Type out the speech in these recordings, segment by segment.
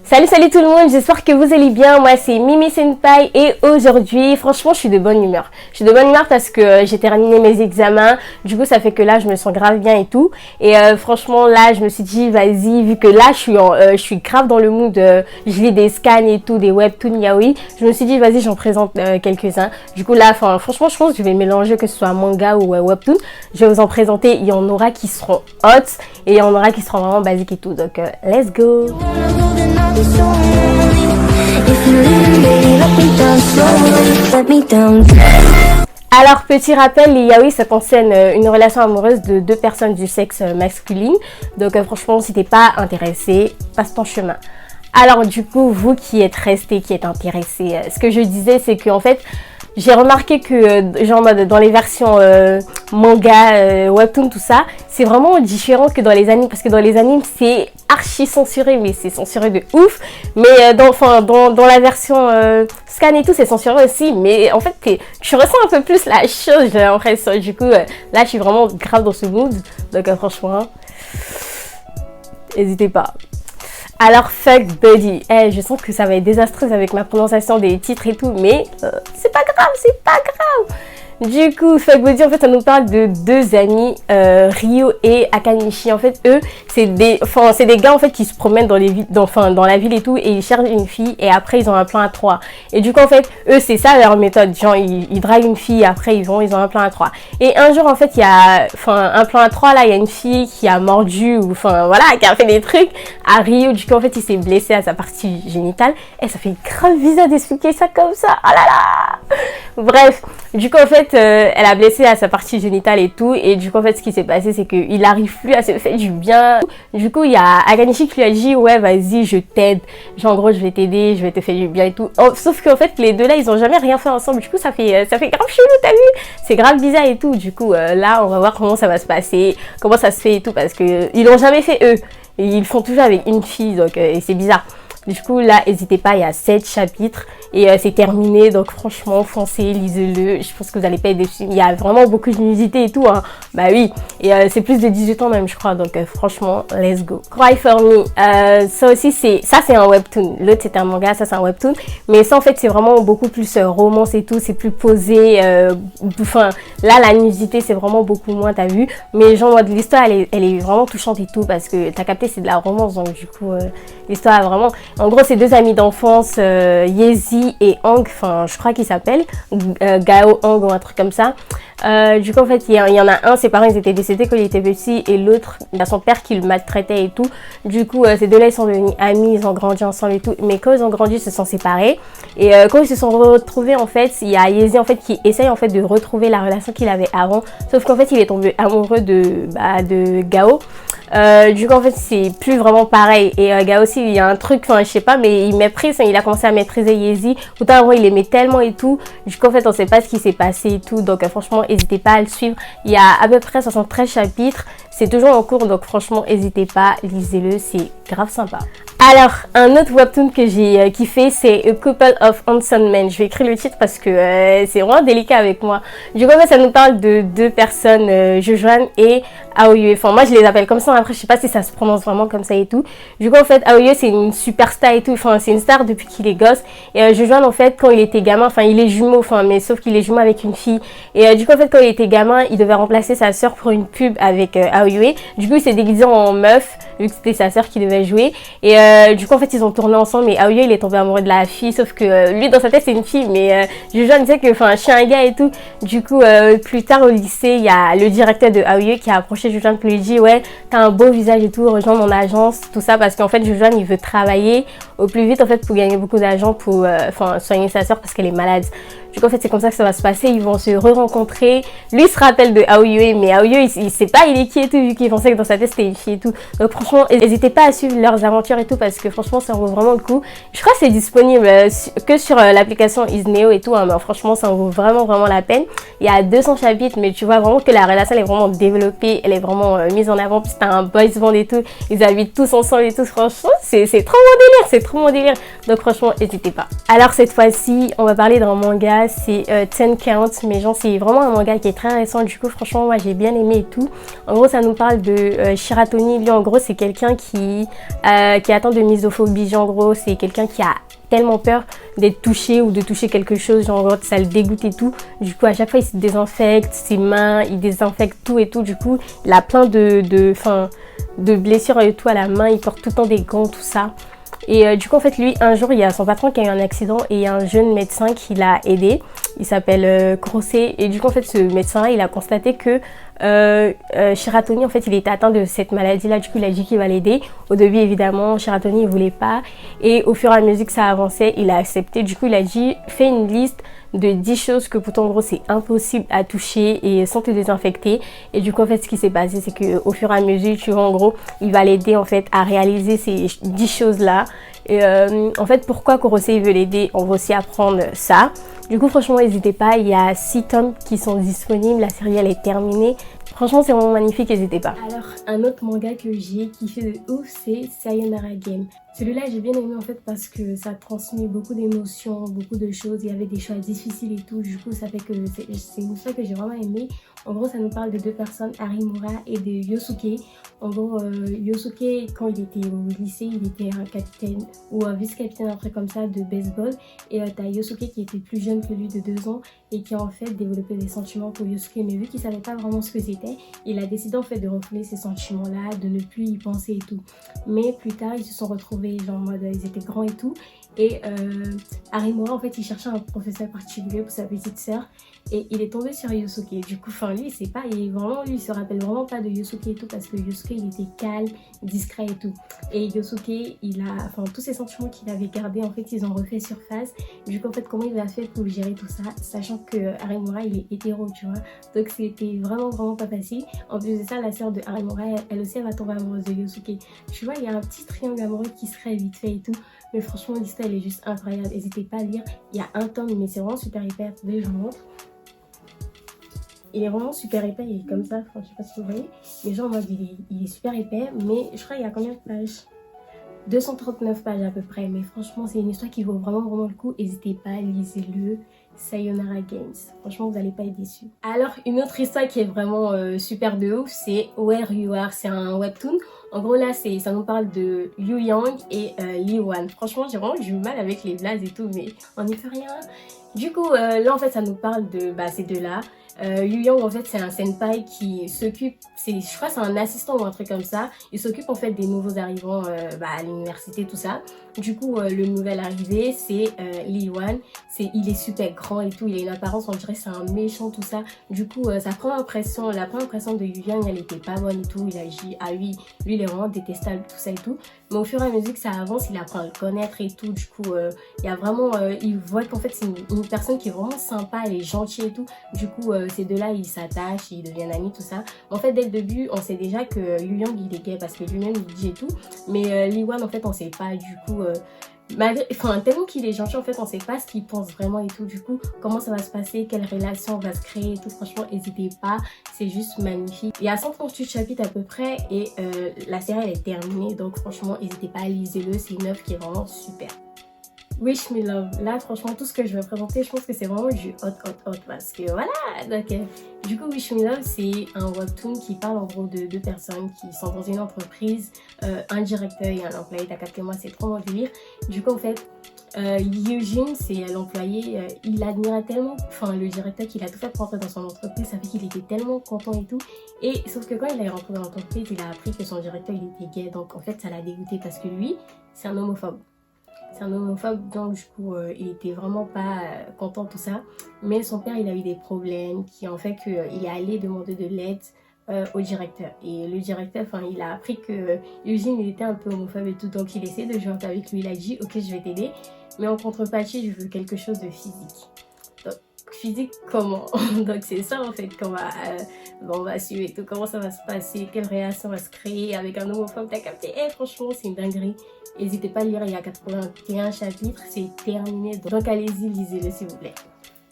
Salut tout le monde, j'espère que vous allez bien. Moi c'est Mimi Senpai et aujourd'hui franchement je suis de bonne humeur. Je suis de bonne humeur parce que j'ai terminé mes examens, du coup ça fait que là je me sens grave bien et tout. Et franchement là je me suis dit vas-y, vu que là je suis grave dans le mood, je lis des scans et tout, des webtoons yaoi. Je me suis dit vas-y j'en présente quelques-uns. Du coup là franchement je pense que je vais mélanger que ce soit manga ou webtoon. Je vais vous en présenter, il y en aura qui seront hot et il y en aura qui seront vraiment basiques et tout. Donc let's go. Alors petit rappel, les yaoi ça concerne une relation amoureuse de deux personnes du sexe masculin. Donc franchement si t'es pas intéressé, passe ton chemin. Alors du coup vous qui êtes resté, qui êtes intéressé, ce que je disais c'est que en fait j'ai remarqué que genre dans les versions manga, webtoon, tout ça, c'est vraiment différent que dans les animes. Parce que dans les animes, c'est archi censuré, mais c'est censuré de ouf. Mais dans la version scan et tout, c'est censuré aussi. Mais en fait, tu ressens un peu plus la chose, j'ai l'impression. Du coup, là, je suis vraiment grave dans ce mood. Donc franchement, n'hésitez pas. Alors Fuck Buddy, je sens que ça va être désastreuse avec ma prononciation des titres et tout, mais c'est pas grave, c'est pas grave. Du coup, Fuck Buddy, en fait, ça nous parle de deux amis, Ryo et Akanishi. En fait, eux, c'est des gars en fait qui se promènent dans dans la ville et tout, et ils cherchent une fille, et après ils ont un plan à trois. Et du coup, en fait, eux, c'est ça leur méthode. Genre, ils draguent une fille, après ils ont un plan à trois. Et un jour, en fait, il y a, un plan à trois là, il y a une fille qui a mordu ou, voilà, qui a fait des trucs à Ryo. Du coup, en fait, il s'est blessé à sa partie génitale. Et ça fait grave bizarre d'expliquer ça comme ça. Oh là là. Bref, du coup, en fait, elle a blessé à sa partie génitale et tout, et du coup en fait ce qui s'est passé c'est qu'il n'arrive plus à se faire du bien. Du coup il y a Akanishi qui lui a dit ouais vas-y je t'aide, genre en gros je vais t'aider, je vais te faire du bien et tout. Sauf qu'en fait les deux là ils ont jamais rien fait ensemble, du coup ça fait grave chelou, t'as vu, c'est grave bizarre et tout. Du coup là on va voir comment ça va se passer, comment ça se fait et tout, parce que ils l'ont jamais fait eux, et ils le font toujours avec une fille, donc et c'est bizarre. Du coup là n'hésitez pas, il y a 7 chapitres et c'est terminé, donc franchement foncez, lisez-le, je pense que vous allez pas être déçus. Il y a vraiment beaucoup de nudité et tout hein. Bah oui, et c'est plus de 18 ans même je crois, donc franchement let's go. Cry for Me, ça aussi c'est un webtoon, l'autre c'est un manga, ça c'est un webtoon, mais ça en fait c'est vraiment beaucoup plus romance et tout, c'est plus posé, là la nudité c'est vraiment beaucoup moins, t'as vu, mais genre de l'histoire elle est vraiment touchante et tout, parce que t'as capté c'est de la romance, donc du coup l'histoire est vraiment, en gros c'est deux amis d'enfance, Yezi et Hang, je crois qu'il s'appelle Gao Hang ou un truc comme ça. Du coup en fait il y en a un, ses parents ils étaient décédés quand il était petit, et l'autre il a son père qui le maltraitait et tout. Du coup ces deux là ils sont devenus amis, ils ont grandi ensemble et tout, mais quand ils ont grandi ils se sont séparés, et quand ils se sont retrouvés en fait il y a Yezi en fait qui essaye en fait de retrouver la relation qu'il avait avant, sauf qu'en fait il est tombé amoureux de Gao. Du coup en fait c'est plus vraiment pareil, et Gao aussi il y a un truc, je sais pas, mais il méprise, il a commencé à mépriser Yezi. Tout avant il aimait tellement et tout, du coup en fait on sait pas ce qui s'est passé et tout, donc franchement n'hésitez pas à le suivre. Il y a à peu près 73 chapitres, c'est toujours en cours, donc franchement n'hésitez pas, lisez-le, c'est grave sympa. Alors, un autre webtoon que j'ai kiffé, c'est A Couple of Handsome Men. Je vais écrire le titre parce que c'est vraiment délicat avec moi. Du coup, ça nous parle de deux personnes, Jojoan et Aoyue. Enfin, moi, je les appelle comme ça. Après, je sais pas si ça se prononce vraiment comme ça et tout. Du coup, en fait, Aoyue, c'est une superstar et tout. Enfin, c'est une star depuis qu'il est gosse. Et Jojoan, en fait, quand il était gamin, il est jumeau, mais sauf qu'il est jumeau avec une fille. Et du coup, en fait, quand il était gamin, il devait remplacer sa sœur pour une pub avec Aoyue. Du coup, il s'est déguisé en meuf, vu que c'était sa sœur qui devait jouer. Et du coup en fait ils ont tourné ensemble, mais Aoyue il est tombé amoureux de la fille, sauf que lui dans sa tête c'est une fille, mais Jojoan disait que je suis un gars et tout. Du coup plus tard au lycée il y a le directeur de Aoyue qui a approché Jojoan pour lui dire ouais t'as un beau visage et tout, rejoins mon agence, tout ça, parce qu'en fait Jojoan il veut travailler au plus vite en fait pour gagner beaucoup d'argent pour soigner sa soeur parce qu'elle est malade. Du coup en fait c'est comme ça que ça va se passer, ils vont se re-rencontrer. Lui se rappelle de Aoyue, mais Aoyue il sait pas il est qui et tout, vu qu'il pensait que dans sa tête c'était une fille et tout. Donc franchement n'hésitez pas à suivre leurs aventures et tout, parce que franchement ça en vaut vraiment le coup. Je crois que c'est disponible que sur l'application Isneo et tout hein, mais franchement ça en vaut vraiment la peine. Il y a 200 chapitres, mais tu vois vraiment que la relation elle est vraiment développée, elle est vraiment mise en avant. Puis t'as un boys band et tout, ils habitent tous ensemble et tout, franchement c'est trop mon délire, c'est trop mon délire. Donc franchement n'hésitez pas. Alors cette fois-ci on va parler d'un manga, c'est 10 Count, mais genre c'est vraiment un manga qui est très récent. Du coup franchement moi j'ai bien aimé et tout. En gros ça nous parle de Shiratoni. Lui en gros c'est quelqu'un qui est atteint atteint de misophobie. Genre, en gros, c'est quelqu'un qui a tellement peur d'être touché ou de toucher quelque chose, genre en gros, ça le dégoûte et tout. Du coup, à chaque fois, il se désinfecte ses mains, il désinfecte tout et tout. Du coup, il a plein de blessures et tout à la main, il porte tout le temps des gants, tout ça. Et du coup, en fait, lui, un jour, il y a son patron qui a eu un accident et il y a un jeune médecin qui l'a aidé. Il s'appelle Crossé. Et du coup, en fait, ce médecin-là, il a constaté que Shiratoni, en fait, il était atteint de cette maladie-là. Du coup, il a dit qu'il va l'aider. Au début, évidemment, Shiratoni, il voulait pas. Et au fur et à mesure que ça avançait, il a accepté. Du coup, il a dit, fais une liste de 10 choses que pour toi, en gros, c'est impossible à toucher et sans te désinfecter. Et du coup, en fait, ce qui s'est passé, c'est qu'au fur et à mesure, tu vois, en gros, il va l'aider, en fait, à réaliser ces 10 choses-là. Et en fait, pourquoi Kurosei veut l'aider, on va aussi apprendre ça. Du coup, franchement, n'hésitez pas, il y a 6 tomes qui sont disponibles, la série, elle est terminée. Franchement, c'est vraiment magnifique, n'hésitez pas. Alors, un autre manga que j'ai kiffé de ouf, c'est Sayonara Game. Celui-là, j'ai bien aimé en fait parce que ça transmet beaucoup d'émotions, beaucoup de choses. Il y avait des choix difficiles et tout. Du coup, ça fait que c'est une histoire que j'ai vraiment aimée. En gros, ça nous parle de deux personnes, Harimura et de Yosuke. En gros, Yosuke, quand il était au lycée, il était un capitaine ou un vice-capitaine, un truc comme ça, de baseball. Et t'as Yosuke qui était plus jeune que lui de 2 ans et qui a en fait développé des sentiments pour Yosuke. Mais vu qu'il savait pas vraiment ce que c'était, il a décidé en fait de refouler ces sentiments-là, de ne plus y penser et tout. Mais plus tard, ils se sont retrouvés, genre en mode, ils étaient grands et tout. Et Harimura, en fait, il cherchait un professeur particulier pour sa petite sœur. Et il est tombé sur Yosuke. Du coup, enfin, lui, c'est pas, il se rappelle vraiment pas de Yosuke et tout parce que Yosuke, il était calme, discret et tout. Et Yosuke, tous ces sentiments qu'il avait gardés, en fait, ils ont refait surface. Du coup, en fait, comment il a fait pour gérer tout ça, sachant que Harimura, il est hétéro, tu vois. Donc, c'était vraiment pas facile. En plus de ça, la sœur de Harimura, elle aussi, elle va tomber amoureuse de Yosuke. Tu vois, il y a un petit triangle amoureux qui se crée vite fait et tout. Mais franchement, l'histoire, elle est juste incroyable. N'hésitez pas à lire. Il y a un tome, mais c'est vraiment super hyper. Attendez, je vous montre. Il est vraiment super épais, il est comme ça, je sais pas si vous voyez. Mais genre, moi, il est super épais, mais je crois qu'il y a combien de pages? 239 pages à peu près, mais franchement, c'est une histoire qui vaut vraiment le coup. N'hésitez pas, lisez-le. Sayonara Games. Franchement, vous n'allez pas être déçus. Alors, une autre histoire qui est vraiment super de ouf, c'est Where You Are. C'est un webtoon. En gros, là, ça nous parle de Yu Yang et Lee Wan. Franchement, j'ai vraiment du mal avec les blagues et tout, mais on n'y fait rien. Du coup, là, en fait, ça nous parle de ces deux-là. Yu Yang, en fait, c'est un senpai qui s'occupe, je crois que c'est un assistant ou un truc comme ça. Il s'occupe en fait des nouveaux arrivants à l'université, tout ça. Du coup, le nouvel arrivé, c'est Lee Wan. Il est super grand et tout. Il a une apparence, on dirait c'est un méchant, tout ça. Du coup, la première impression de Yu Yang, elle était pas bonne et tout. Il agit à lui, il est vraiment détestable, tout ça et tout. Mais au fur et à mesure que ça avance, il apprend à le connaître et tout. Du coup, il y a vraiment, il voit qu'en fait, c'est une personne qui est vraiment sympa, elle est gentille et tout. Du coup, ces deux-là, ils s'attachent, ils deviennent amis, tout ça. En fait, dès le début, on sait déjà que Yu Yang, il est gay parce que lui-même, il dit et tout. Mais Lee Wan, en fait, on sait pas. Du coup, tellement qu'il est gentil, en fait, on sait pas ce qu'il pense vraiment et tout. Du coup, comment ça va se passer, quelle relation va se créer et tout. Franchement, n'hésitez pas, c'est juste magnifique. Il y a 138 chapitres à peu près et la série, elle est terminée. Donc, franchement, n'hésitez pas, lisez-le. C'est une œuvre qui est vraiment super. Wish Me Love, là franchement tout ce que je vais présenter, je pense que c'est vraiment du hot parce que voilà. Donc du coup Wish Me Love, c'est un webtoon qui parle en gros de deux personnes qui sont dans une entreprise, un directeur et un employé. T'as capté, moi c'est trop mon délire. Du coup en fait Eugene, c'est l'employé, il admirait tellement le directeur qu'il a tout fait pour rentrer dans son entreprise. Ça fait qu'il était tellement content et tout. Et sauf que quand il est rentré dans l'entreprise, il a appris que son directeur il était gay. Donc en fait ça l'a dégoûté parce que lui c'est un homophobe. C'est un homophobe, donc du coup, il était vraiment pas content tout ça. Mais son père, il a eu des problèmes qui ont fait qu'il est allé demander de l'aide au directeur. Et le directeur, il a appris que Eugene, il était un peu homophobe et tout. Donc il essaie de jouer avec lui. Il a dit, ok, je vais t'aider. Mais en contrepartie, je veux quelque chose de physique. Donc, physique comment? Donc c'est ça en fait qu'on on va suivre et tout. Comment ça va se passer? Quelle réaction va se créer avec un homophobe? T'as capté? Franchement, c'est une dinguerie. N'hésitez pas à lire, il y a 81 chapitres, c'est terminé. Donc allez-y, lisez-le s'il vous plaît.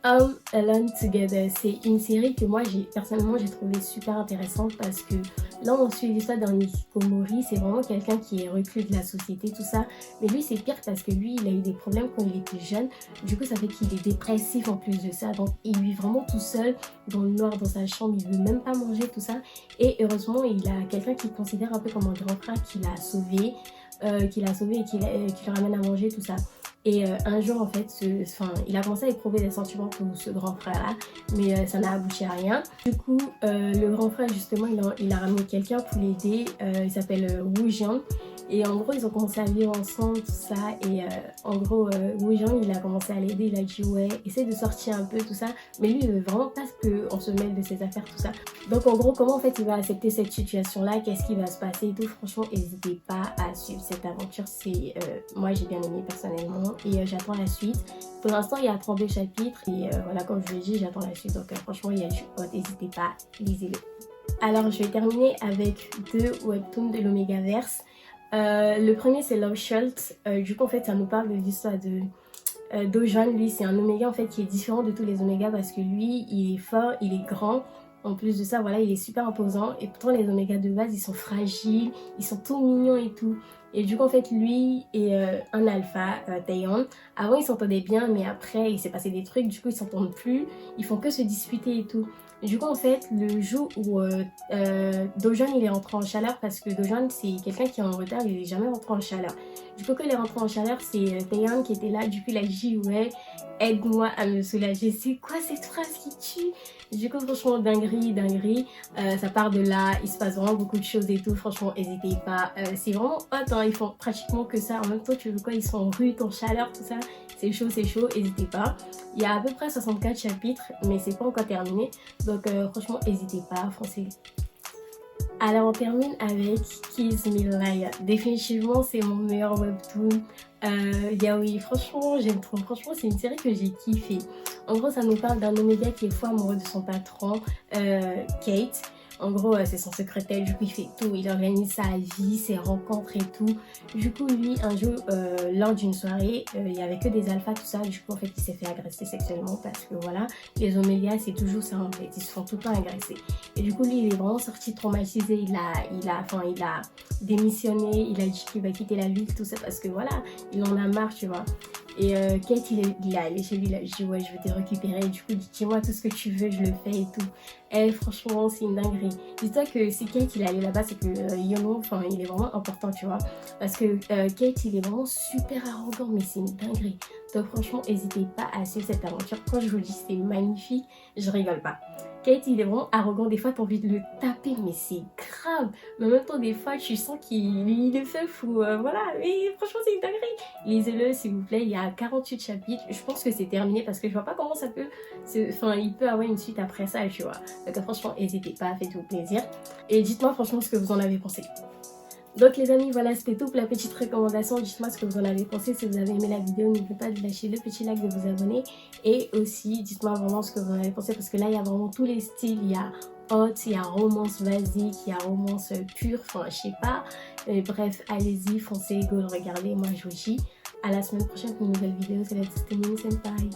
Alone Together, c'est une série que moi personnellement j'ai trouvé super intéressante parce que là on suit l'histoire d'un hikikomori. C'est vraiment quelqu'un qui est reclus de la société, tout ça. Mais lui c'est pire parce que lui il a eu des problèmes quand il était jeune. Du coup ça fait qu'il est dépressif en plus de ça. Donc il vit vraiment tout seul dans le noir dans sa chambre, il veut même pas manger, tout ça. Et heureusement il a quelqu'un qu'il considère un peu comme un grand frère qui l'a sauvé. qui l'a sauvé et qui le ramène à manger, tout ça. Et un jour, en fait, il a commencé à éprouver des sentiments pour ce grand frère-là, mais ça n'a abouti à rien. Du coup, le grand frère, justement, il a ramené quelqu'un pour l'aider. Il s'appelle Wu Jian. Et en gros, ils ont commencé à vivre ensemble, tout ça. Et en gros, Wu Jian, il a commencé à l'aider. Il a dit, ouais, essaie de sortir un peu, tout ça. Mais lui, il veut vraiment pas qu'on se mêle de ses affaires, tout ça. Donc, en gros, comment en fait il va accepter cette situation-là? Qu'est-ce qui va se passer et tout? Franchement, n'hésitez pas à suivre cette aventure. Moi, j'ai bien aimé personnellement. Et j'attends la suite. Pour l'instant, il y a 32 chapitres. Et voilà, comme je vous l'ai dit, j'attends la suite. Donc, franchement, il y a du hot. N'hésitez pas, lisez-le. Alors, je vais terminer avec 2 webtoons de l'Omégaverse. Le premier, c'est Love Shult. Du coup, en fait, ça nous parle de l'histoire de Dojan. Lui, c'est un Oméga, en fait, qui est différent de tous les Omégas parce que lui, il est fort, il est grand. En plus de ça, voilà, il est super imposant. Et pourtant, les Omégas de base, ils sont fragiles, ils sont tout mignons et tout. Et du coup, en fait, lui et un alpha, Taeyeon, avant, ils s'entendaient bien, mais après, il s'est passé des trucs. Du coup, ils s'entendent plus. Ils font que se disputer et tout. Du coup, en fait, le jour où Dojan il est rentré en chaleur, parce que Dojan c'est quelqu'un qui est en retard, il n'est jamais rentré en chaleur. Du coup, quand il est rentré en chaleur, c'est Taeyeon qui était là. Du coup, il a dit, ouais, aide-moi à me soulager. C'est quoi cette phrase qui tue? Du coup, franchement, dinguerie. Ça part de là, il se passe vraiment beaucoup de choses et tout. Franchement, n'hésitez pas. C'est vraiment hot, hein. Ils font pratiquement que ça. En même temps, tu veux quoi? Ils sont en rue, en chaleur, tout ça. C'est chaud, n'hésitez pas. Il y a à peu près 64 chapitres, mais c'est pas encore terminé. Donc franchement, n'hésitez pas, foncez. Alors on termine avec Kiss Me Liar. Définitivement, c'est mon meilleur webtoon. Yaoi, franchement, j'aime trop. Franchement, c'est une série que j'ai kiffé. En gros, ça nous parle d'un Oméga qui est fou amoureux de son patron, Kate. En gros, c'est son secrétaire, du coup il fait tout, il organise sa vie, ses rencontres et tout. Du coup lui, un jour, lors d'une soirée, il n'y avait que des alphas, tout ça. Du coup en fait il s'est fait agresser sexuellement parce que voilà, les omégas c'est toujours ça en fait, ils se font tout le temps agresser. Et du coup lui il est vraiment sorti traumatisé, il a démissionné, il a dit qu'il va quitter la lutte, tout ça parce que voilà, il en a marre, tu vois. Et Kate, il est allé chez lui, il a dit ouais je vais te récupérer. Du coup dis-moi tout ce que tu veux, je le fais et tout. Et franchement c'est une dinguerie. Dis-toi que si Kate il est allé là-bas, c'est que Yono, enfin il est vraiment important, tu vois. Parce que Kate il est vraiment super arrogant, mais c'est une dinguerie. Donc franchement n'hésitez pas à suivre cette aventure. Quand je vous dis c'est magnifique, je rigole pas. Kate il est vraiment arrogant, des fois t'as envie de le taper mais c'est grave. Mais en même temps des fois tu sens qu'il est fait fou, voilà. Mais franchement c'est une dinguerie. Lisez-le s'il vous plaît, il y a 48 chapitres. Je pense que c'est terminé parce que je vois pas comment ça peut... Enfin il peut avoir une suite après ça, tu vois. Donc franchement n'hésitez pas, faites-vous plaisir. Et dites-moi franchement ce que vous en avez pensé. Donc les amis, voilà, c'était tout pour la petite recommandation. Dites-moi ce que vous en avez pensé. Si vous avez aimé la vidéo, n'oubliez pas de lâcher le petit like, de vous abonner. Et aussi, dites-moi vraiment ce que vous en avez pensé. Parce que là, il y a vraiment tous les styles. Il y a hot, il y a romance basique, il y a romance pure. Enfin, je sais pas. Bref, allez-y, foncez, go le regarder. Moi, je vous dis à la semaine prochaine pour une nouvelle vidéo. C'est la Destiny Senpai.